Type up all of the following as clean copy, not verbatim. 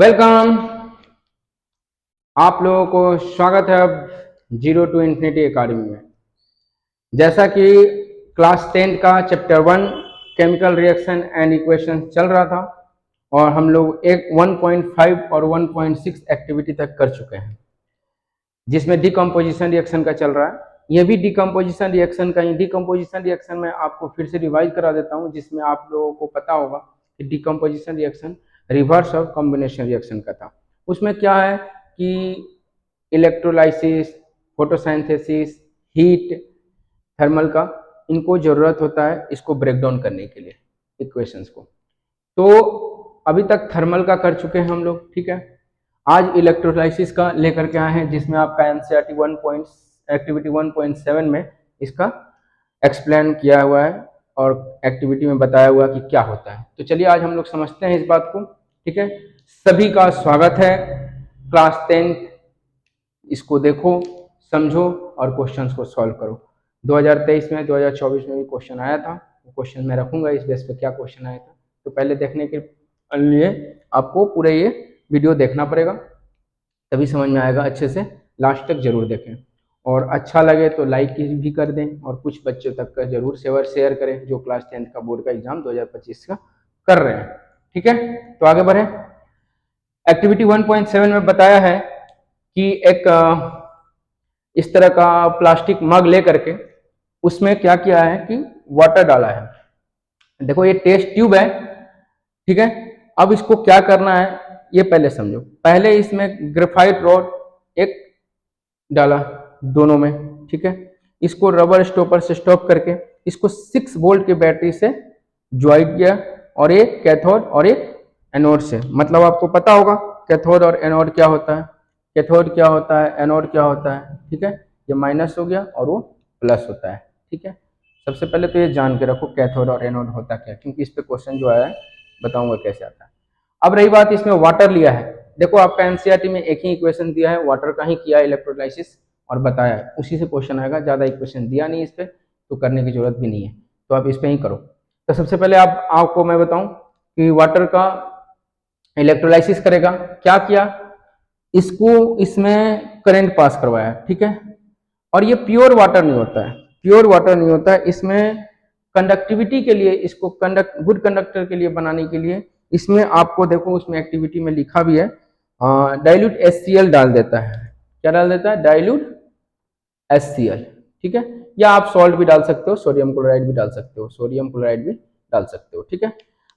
Welcome. आप लोगों को स्वागत है अब जीरो टू इन्फिनिटी एकेडमी में। जैसा कि क्लास 10 का chapter 1 chemical reaction and equation चल रहा था और हम लोग एक 1.5 और 1.6 एक्टिविटी तक कर चुके हैं, जिसमें डिकम्पोजिशन रिएक्शन का चल रहा है। ये भी डिकम्पोजिशन रिएक्शन का ही डिकम्पोजिशन रिएक्शन में आपको फिर से रिवाइज करा देता हूँ, जिसमें आप लोगों को पता होगा कि decomposition reaction reverse of combination reaction का था। उसमें क्या है कि इलेक्ट्रोलाइसिस, फोटोसिंथेसिस, हीट, थर्मल का इनको जरूरत होता है इसको ब्रेक डाउन करने के लिए इक्वेशंस को। तो अभी तक थर्मल का कर चुके हैं हम लोग, ठीक है। आज इलेक्ट्रोलाइसिस का लेकर के आए हैं, जिसमें आपका एनसीईआरटी एक्टिविटी 1.7 में इसका एक्सप्लेन किया हुआ है और एक्टिविटी में बताया हुआ कि क्या होता है। तो चलिए आज हम लोग समझते हैं इस बात को, ठीक है। सभी का स्वागत है क्लास 10। इसको देखो, समझो और क्वेश्चंस को सॉल्व करो। 2023 में 2024 में भी क्वेश्चन आया था, क्वेश्चन मैं रखूंगा इस बेस पे क्या क्वेश्चन आया था। तो पहले देखने के लिए आपको पूरे ये वीडियो देखना पड़ेगा, तभी समझ में आएगा अच्छे से। लास्ट तक जरूर देखें और अच्छा लगे तो लाइक भी कर दें और कुछ बच्चों तक का जरूर शेयर करें जो क्लास 10 का बोर्ड का एग्जाम 2025 का कर रहे हैं, ठीक है। तो आगे बढ़े। एक्टिविटी 1.7 में बताया है कि एक इस तरह का प्लास्टिक मग ले करके उसमें क्या किया है कि वाटर डाला है। देखो ये टेस्ट ट्यूब है, ठीक है। अब इसको क्या करना है ये पहले समझो। पहले इसमें ग्रेफाइट रॉड एक डाला दोनों में, ठीक है। इसको रबर स्टॉपर से स्टॉप करके इसको 6 वोल्ट की बैटरी से ज्वाइन किया और एक कैथोड और एक एनोड से। मतलब आपको पता होगा कैथोड और एनोड क्या होता है, कैथोड क्या होता है, एनोड क्या होता है, ठीक है। ये माइनस हो गया और वो प्लस होता है, ठीक है। सबसे पहले तो ये जान के रखो कैथोड और एनोड होता क्या है, क्योंकि इस पे क्वेश्चन जो आया है बताऊंगा कैसे आता है। अब रही बात, इसमें वाटर लिया है। देखो आपका एनसीईआरटी में एक ही इक्वेशन दिया है, वाटर का ही किया है इलेक्ट्रोलाइसिस और बताया है, उसी से क्वेश्चन आएगा। ज्यादा इक्वेशन दिया नहीं इस पे, तो करने की जरूरत भी नहीं है, तो आप इस पे ही करो। तो सबसे पहले आपको मैं बताऊं कि वाटर का इलेक्ट्रोलाइसिस करेगा। क्या किया, इसको इसमें करंट पास करवाया, ठीक है। और ये प्योर वाटर नहीं होता है, प्योर वाटर नहीं होता है। इसमें कंडक्टिविटी के लिए, इसको गुड कंडक्टर के लिए बनाने के लिए इसमें आपको देखो उसमें एक्टिविटी में लिखा भी है डाइल्यूट HCl डाल देता है। क्या डाल देता है, डाइल्यूट HCl, ठीक है। या आप सॉल्ट भी डाल सकते हो, सोडियम क्लोराइड भी डाल सकते हो, सोडियम क्लोराइड भी डाल सकते हो, ठीक है।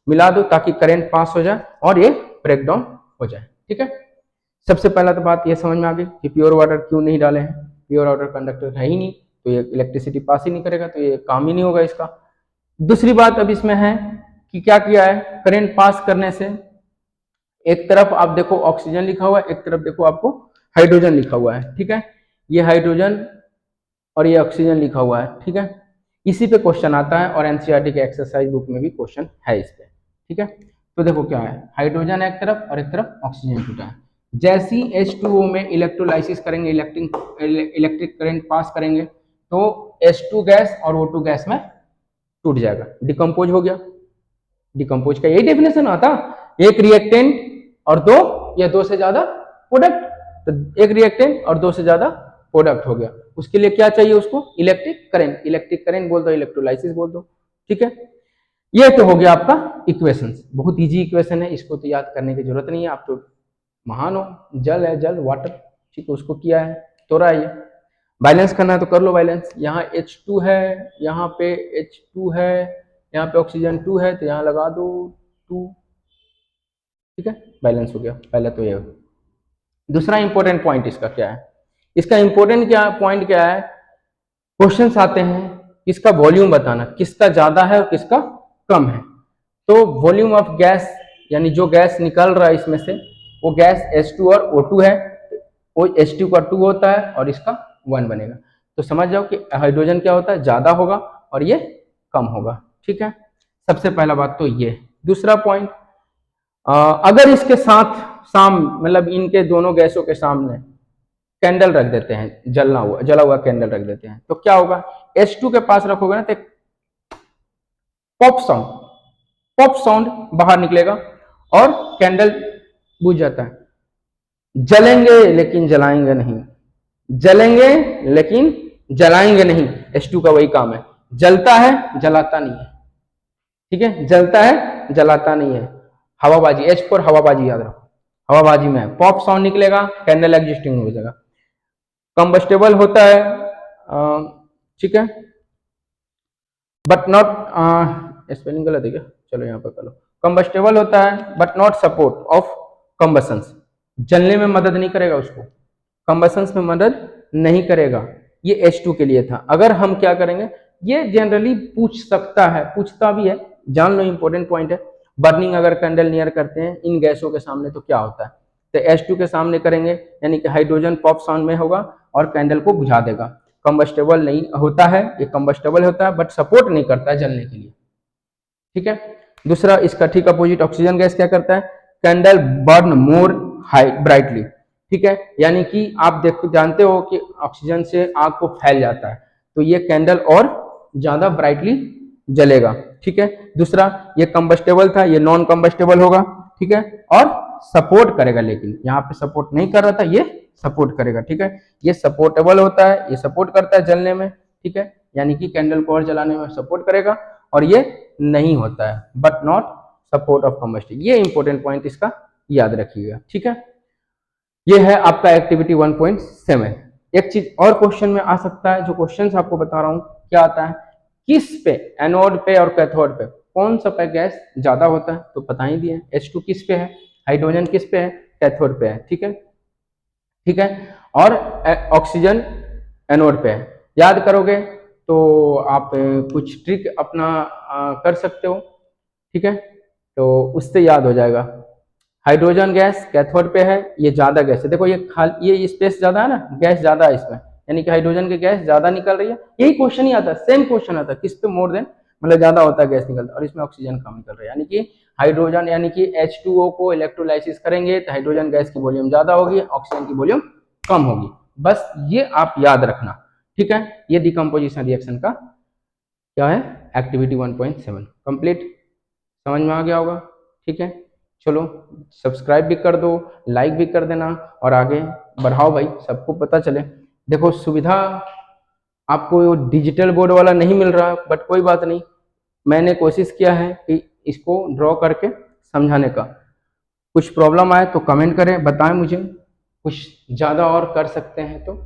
मिला दो ताकि करंट पास हो जाए और ये ब्रेक डाउन हो जाए, ठीक है। सबसे पहला तो बात ये समझ में आ गई कि प्योर वाटर क्यों नहीं डाले हैं। प्योर वाटर कंडक्टर है ही नहीं, तो ये इलेक्ट्रिसिटी पास ही नहीं करेगा, तो ये काम ही नहीं होगा इसका। दूसरी बात अब इसमें है कि क्या किया है, करंट पास करने से एक तरफ आप देखो ऑक्सीजन लिखा हुआ है, एक तरफ देखो आपको हाइड्रोजन लिखा हुआ है, ठीक है। ये हाइड्रोजन और ये ऑक्सीजन लिखा हुआ है, ठीक है। इसी पे क्वेश्चन आता है और एनसीईआरटी के एक्सरसाइज बुक में भी क्वेश्चन है इस पे, ठीक है। तो देखो क्या है, हाइड्रोजन एक तरफ और एक तरफ ऑक्सीजन छूटा है। जैसी H2O में इलेक्ट्रोलाइसिस करेंगे, इलेक्ट्रिक करंट पास करेंगे, तो H2 गैस और O2 गैस में टूट जाएगा, डिकम्पोज हो गया। डिकम्पोज का यही डेफिनेशन आता, एक रिएक्टेंट और दो या दो से ज्यादा प्रोडक्ट। तो एक रिएक्टेंट और दो से ज्यादा प्रोडक्ट हो गया, उसके लिए क्या चाहिए उसको, इलेक्ट्रिक करंट। इलेक्ट्रिक करंट बोल दो, इलेक्ट्रोलाइसिस बोल दो, ठीक है। ये तो हो गया आपका इक्वेशन, बहुत इजी इक्वेशन है, इसको तो याद करने की जरूरत नहीं है, आप तो महान हो। जल है, जल वाटर, ठीक है, उसको किया है तोड़ा है। बैलेंस करना है तो कर लो बैलेंस। यहाँ H2 है, यहाँ पे H2 है, यहाँ पे ऑक्सीजन 2 है, तो यहाँ लगा दो 2, ठीक है, बैलेंस हो गया। पहले तो ये। दूसरा इंपॉर्टेंट पॉइंट इसका क्या है, इसका इंपॉर्टेंट क्या पॉइंट क्या है, क्वेश्चंस आते हैं किसका वॉल्यूम बताना, किसका ज्यादा है और किसका कम है। तो वॉल्यूम ऑफ गैस, यानी जो गैस निकल रहा है इसमें से, वो गैस H2 और O2 है, वो H2 का 2 होता है और इसका 1 बनेगा। तो समझ जाओ कि हाइड्रोजन क्या होता है, ज्यादा होगा और ये कम होगा, ठीक है। सबसे पहला बात तो ये। दूसरा पॉइंट, अगर इसके साथ मतलब इनके दोनों गैसों के सामने कैंडल रख देते हैं, जला हुआ कैंडल रख देते हैं, तो क्या होगा, H2 के पास रखोगे ना तो पॉप साउंड बाहर निकलेगा और कैंडल बुझ जाता है। जलेंगे लेकिन जलाएंगे नहीं, जलेंगे लेकिन जलाएंगे नहीं, H2 का वही काम है, जलता है जलाता नहीं है, ठीक है, जलता है जलाता नहीं है। हवाबाजी, H4 हवाबाजी याद रखो, हवाबाजी में पॉप साउंड निकलेगा, कैंडल एग्जिस्टिंग हो जाएगा। कंबस्टेबल होता है, ठीक है, बट नॉट, स्पेलिंग गलत है क्या, चलो यहाँ पर कर लो। कंबस्टेबल होता है बट नॉट सपोर्ट ऑफ कंबसन्स, जलने में मदद नहीं करेगा उसको, कंबसन्स में मदद नहीं करेगा। ये H2 के लिए था। अगर हम क्या करेंगे, ये जनरली पूछ सकता है, पूछता भी है, जान लो, इंपॉर्टेंट पॉइंट है। बर्निंग अगर कैंडल नियर करते हैं इन गैसों के सामने तो क्या होता है, तो H2 के सामने करेंगे यानी कि हाइड्रोजन पॉप साउंड में होगा और कैंडल को बुझा देगा। कंबस्टेबल नहीं होता है, ये कंबस्टेबल होता है बट सपोर्ट नहीं करता है जलने के लिए, ठीक है। दूसरा इसका ठीक अपोजिट ऑक्सीजन गैस क्या करता है, कैंडल बर्न मोर हाई ब्राइटली, ठीक है, यानी कि आप देखो जानते हो कि ऑक्सीजन से आग को फैल जाता है, तो ये कैंडल और ज्यादा ब्राइटली जलेगा, ठीक है। दूसरा ये कंबस्टेबल था, ये नॉन कंबस्टेबल होगा, ठीक है, और सपोर्ट करेगा, लेकिन यहाँ पे सपोर्ट नहीं कर रहा था, ये सपोर्ट करेगा, ठीक है। ये सपोर्टेबल होता है, ये सपोर्ट करता है जलने में, ठीक है, यानी कि कैंडल को और जलाने में सपोर्ट करेगा। और ये नहीं होता है बट नॉट सपोर्ट ऑफ कंबस्टिंग, ये इंपॉर्टेंट पॉइंट इसका याद रखिएगा, ठीक है। ये है आपका एक्टिविटी 1.7। एक चीज और क्वेश्चन में आ सकता है, जो क्वेश्चन आपको बता रहा हूं क्या आता है, किस पे, एनोड पे और कैथोड पे कौन सा पे गैस ज्यादा होता है, तो बता ही दिए, H2 किस पे है, हाइड्रोजन किस पे है, कैथोड पे है, ठीक है, ठीक है, और ऑक्सीजन एनोड पे है। याद करोगे तो आप कुछ ट्रिक अपना कर सकते हो, ठीक है, तो उससे याद हो जाएगा। हाइड्रोजन गैस कैथोड पे है, ये ज्यादा गैस है, देखो ये खाली, ये स्पेस ज्यादा है ना, गैस ज्यादा है इसमें, यानी कि हाइड्रोजन की गैस ज्यादा निकल रही है। यही क्वेश्चन ही आता है, सेम क्वेश्चन आता है, किस पे मोर देन, मतलब ज्यादा होता है गैस निकलता है, और इसमें ऑक्सीजन कम निकल रहा है, यानी कि हाइड्रोजन यानी कि H2O को इलेक्ट्रोलाइसिस करेंगे तो हाइड्रोजन गैस की वॉल्यूम ज्यादा होगी, ऑक्सीजन की वॉल्यूम कम होगी, बस ये आप याद रखना, ठीक है। ये डिकम्पोजिशन रिएक्शन का क्या है, एक्टिविटी 1.7 कंप्लीट, समझ में आ गया होगा, ठीक है। चलो सब्सक्राइब भी कर दो, लाइक भी कर देना, और आगे बढ़ाओ भाई, सबको पता चले। देखो सुविधा आपको डिजिटल बोर्ड वाला नहीं मिल रहा, बट कोई बात नहीं, मैंने कोशिश किया है कि इसको ड्रॉ करके समझाने का। कुछ प्रॉब्लम आए तो कमेंट करें, बताएं मुझे, कुछ ज़्यादा और कर सकते हैं तो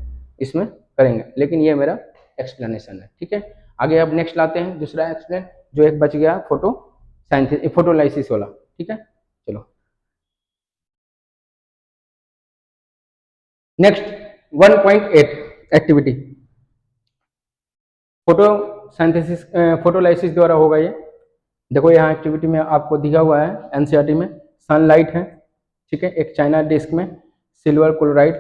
इसमें करेंगे, लेकिन ये मेरा एक्सप्लेनेशन है, ठीक है। आगे अब नेक्स्ट लाते हैं दूसरा एक्सप्लेन, जो एक बच गया फोटो साइंथिस फोटोलाइसिस वाला, ठीक है। चलो next 1.8 activity, photo synthesis photolysis द्वारा होगा ये। देखो यहाँ एक्टिविटी में आपको दिया हुआ है एनसीईआरटी में, सनलाइट है, ठीक है, एक चाइना डिस्क में सिल्वर क्लोराइड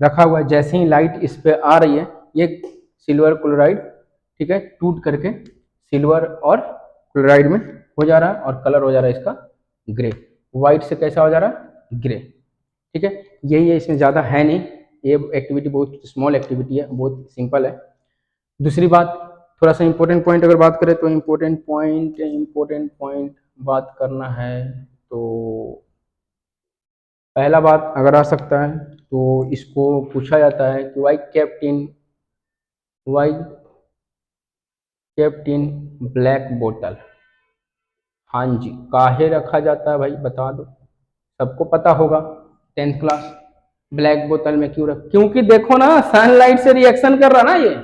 रखा हुआ है, जैसे ही लाइट इस पे आ रही है ये सिल्वर क्लोराइड, ठीक है, टूट करके सिल्वर और क्लोराइड में हो जा रहा है, और कलर हो जा रहा है इसका ग्रे, व्हाइट से कैसा हो जा रहा है, ग्रे, ठीक है। यही है, इसमें ज़्यादा है नहीं, ये एक्टिविटी बहुत स्मॉल एक्टिविटी है, बहुत सिंपल है। दूसरी बात, थोड़ा सा इंपॉर्टेंट पॉइंट अगर बात करें तो इंपॉर्टेंट पॉइंट बात करना है तो पहला बात अगर आ सकता है तो इसको पूछा जाता है कि वाई केप्ट इन ब्लैक बोतल, हाँ जी, काहे रखा जाता है भाई, बता दो, सबको पता होगा 10th क्लास, ब्लैक बोतल में क्यों रख, क्योंकि देखो ना सनलाइट से रिएक्शन कर रहा ना ये,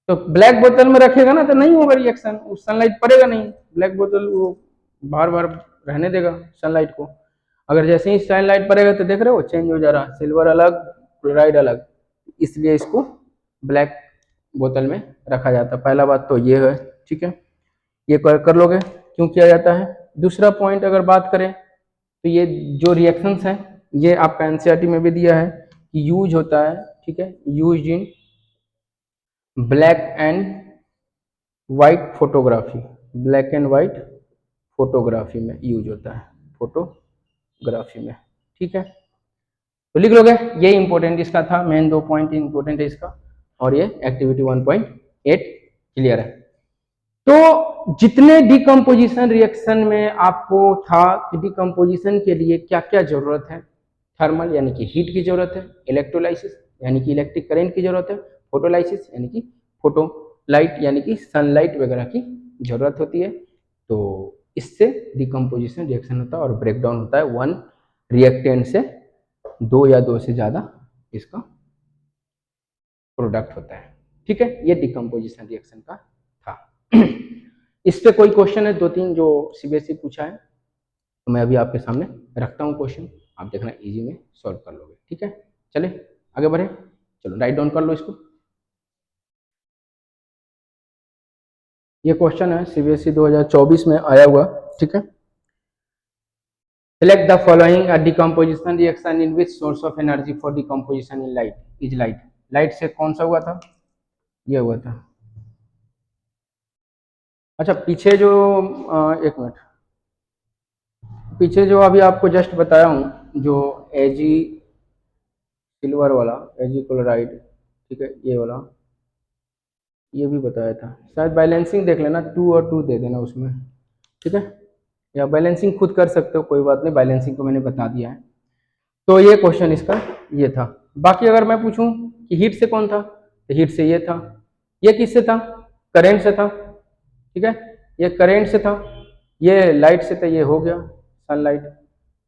तो ब्लैक बोतल में रखेगा ना तो नहीं होगा रिएक्शन, उस सनलाइट पड़ेगा नहीं, ब्लैक बोतल वो बार बार रहने देगा सनलाइट को। अगर जैसे ही सनलाइट पड़ेगा तो देख रहे हो चेंज हो जा रहा, सिल्वर अलग क्लोराइड अलग, इसलिए इसको ब्लैक बोतल में रखा जाता है। पहला बात तो ये है, ठीक है, ये कर लोगे क्यों किया जाता है। दूसरा पॉइंट अगर बात करें तो ये जो रिएक्शंस हैं ये आपका एनसीईआरटी में भी दिया है कि यूज होता है, ठीक है, use in black and white photography, black and white photography में यूज होता है, फोटोग्राफी में, ठीक है। तो लिख लोगे, ये इंपॉर्टेंट इसका था, मेन 2 पॉइंट इंपॉर्टेंट है इसका, और ये एक्टिविटी 1.8 क्लियर है। तो जितने डिकम्पोजिशन रिएक्शन में आपको था कि डिकम्पोजिशन के लिए क्या क्या जरूरत है, थर्मल यानी कि हीट की जरूरत है, इलेक्ट्रोलाइसिस यानी कि इलेक्ट्रिक करंट की जरूरत है, फोटोलाइसिस यानी कि फोटोलाइट यानी कि सनलाइट वगैरह की जरूरत होती है। तो इससे डिकम्पोजिशन रिएक्शन होता है और ब्रेकडाउन होता है वन रिएक्टेंट से दो या दो से ज्यादा इसका प्रोडक्ट होता है। ठीक है, ये डिकम्पोजिशन रिएक्शन का था। इस पे कोई क्वेश्चन है दो तीन जो सीबीएसई पूछा है, तो मैं अभी आपके सामने रखता हूँ क्वेश्चन, आप देखना इजी में सॉल्व कर लोगे। ठीक है, चले आगे बढ़े, चलो राइट डाउन कर लो इसको। ये क्वेश्चन है सीबीएसई 2024 में आया हुआ। ठीक है, select the following a decomposition reaction in which source of energy for decomposition in light is light। Light से कौन सा हुआ था, ये हुआ था। अच्छा पीछे जो एक मिनट, पीछे जो अभी आपको जस्ट बताया हूँ जो एजी सिल्वर वाला एजी क्लोराइड, ठीक है ये वाला, ये भी बताया था शायद। बैलेंसिंग देख लेना, 2 और 2 दे देना उसमें। ठीक है, या बैलेंसिंग खुद कर सकते हो, कोई बात नहीं, बैलेंसिंग को मैंने बता दिया है। तो ये क्वेश्चन इसका ये था। बाकी अगर मैं पूछूं कि हीट से कौन था, तो हीट से ये था। ये किससे था, करेंट से था। ठीक है, ये करेंट से था, ये लाइट से था, ये हो गया सनलाइट।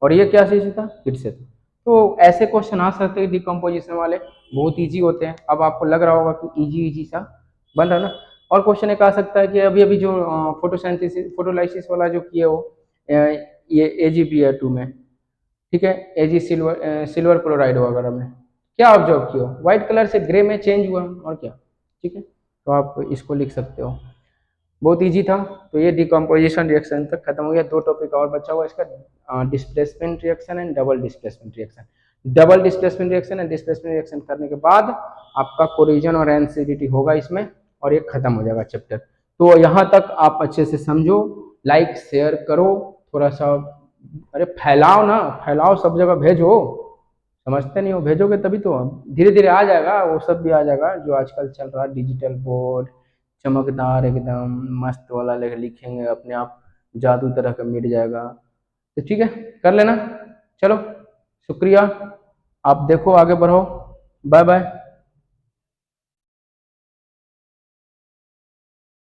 और ये क्या चीज था, हीट से था। तो ऐसे क्वेश्चन आ सकते हैं डिकम्पोजिशन वाले, बहुत इजी होते हैं। अब आपको लग रहा होगा कि इजी इजी सा बन रहा है ना। और क्वेश्चन एक आ सकता है कि अभी अभी जो फोटोसिंथेसिस फोटोलाइसिस वाला जो किए हो ये AgBr2 में, ठीक है, एजी सिल्वर क्लोराइड वगैरह में क्या ऑब्जर्व किया, व्हाइट कलर से ग्रे में चेंज हुआ और क्या। ठीक है, तो आप इसको लिख सकते हो, बहुत इजी था। तो ये डिकम्पोजिशन रिएक्शन तक खत्म हो गया। दो टॉपिक और बचा हुआ इसका, displacement reaction and double displacement reaction. Double displacement reaction and displacement reaction करने के बाद आपका कोरिजन और एनसीडीटी होगा इसमें, और ये खत्म हो जाएगा चैप्टर। तो यहाँ तक आप अच्छे से समझो, लाइक शेयर करो थोड़ा सा, अरे फैलाओ ना, फैलाओ सब जगह भेजो। समझते नहीं हो, भेजोगे तभी तो धीरे धीरे आ जाएगा, वो सब भी आ जाएगा जो आजकल चल रहा है, डिजिटल बोर्ड चमकदार एकदम मस्त वाला लिखेंगे अपने आप, जादू तरह का मिट जाएगा। तो ठीक है, कर लेना। चलो शुक्रिया, आप देखो आगे बढ़ो, बाय बाय।